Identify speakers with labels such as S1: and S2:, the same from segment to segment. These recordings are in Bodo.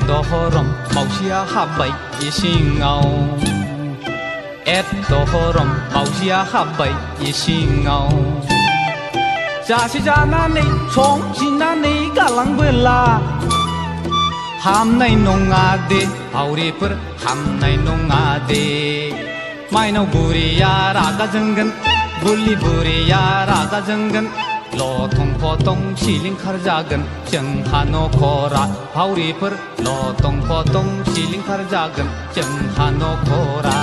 S1: 에떠허럼 마우시야 하바이 이싱아오 에떠허럼 마우시야 하바이 이싱아오 자시자나네 총지나네 갈랑벨라 함나이 농아데 바우리पर 함나이 농아데 마이노 부리야 라가정근 불리 부리야 라가정근 lothong-pothong siling kharjagan jeng hano khora bauriper lothong-pothong siling kharjagan jeng hano khora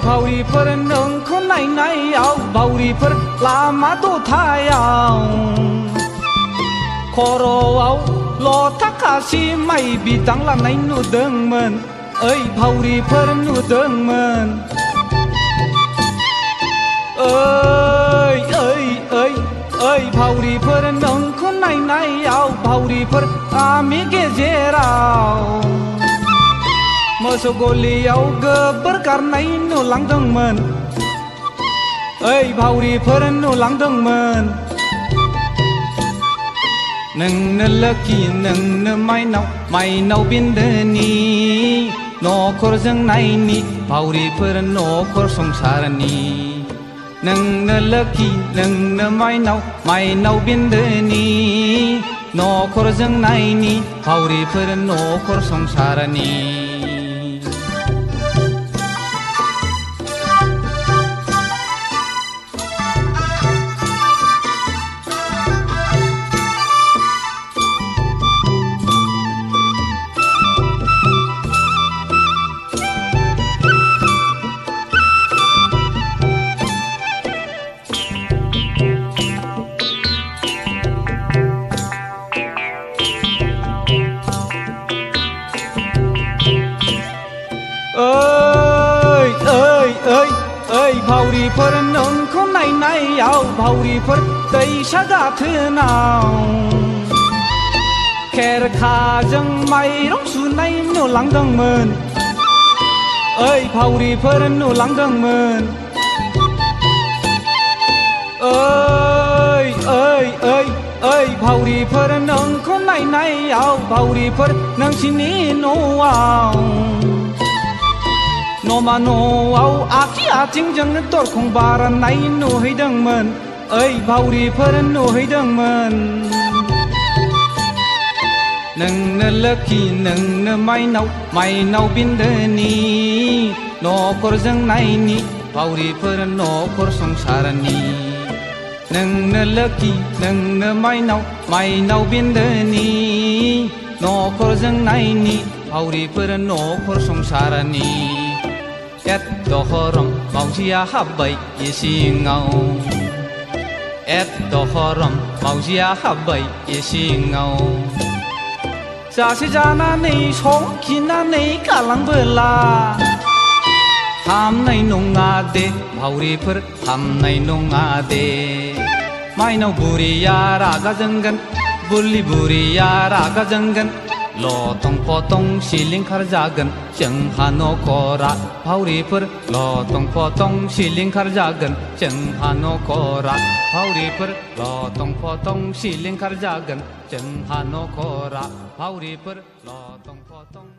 S1: 바우리पर नोंखौ नायनायाव बाउरिफोर लामा दथायाव खर'आव लथा खासि माइ बिदां लानाय नुदोंमोन ओइ बाउरिफोर नुदोंमोन ओइ बाउरिफोर नोंखौ नायनायाव बाउरिफोर गामि गेजेराव मोसौ गलियाव गोबोर गारनाय नुलांदोंमोन ओइ बाउरिफोर नुलांदोंमोन नोंनो लोखि नोंनो माइनाव बिन्दोनि न'खरजों नायनि बाउरिफोर न'खर संसारनि नोंनो लोखि नोंनो माइनाव बिन्दोनि न'खरजों नायनि बाउरिफोर न'खर संसारनि बाउरिफोर नोंखौ नायनायाव बाउरिफोर दैसा गाथोनाव खेरखाजों माइरं सुनाय नुलांदोंमोन ओइ बाउरिफोर नुलांदोंमोन ओइ बाउरिफोर नोंखौ नायनायाव बाउरिफोर नोंसिनि न'आव न'मा न'आव आखि आथिंजों दरखं बारनाय नुहैदोंमोन ओइ बाउरिफोर नुहैदोंमोन नोंनो लोखि नोंनो माइनाव बिन्दोनि न'खरजों नायनि बाउरिफोर न'खर संसारनि नोंनो लोखि नोंनो माइनाव बिन्दोनि न'खरजों नायनि बाउरिफोर न'खर संसारनि एत्तहरम मावजिया हाब्बाय इसिङाव एत्तहरम मावजिया हाब्बाय इसिङाव जासे जानानै संखिनानै गालांबोला हामनाय नङा दे बाउरिफोर हामनाय नङा दे माइनाव बुरिया रागा जोंगोन बुरलि बुरिया रागा जोंगोन लथं-फथं सिलिंखार जागोन जोंहा न'खरा बाउरिफोर लथं-फथं सिलिंखार जागोन जोंहा न'खरा बाउरिफोर लथं-फथं सिलिंखार जागोन जोंहा न'खरा बाउरिफोर लथं-फथं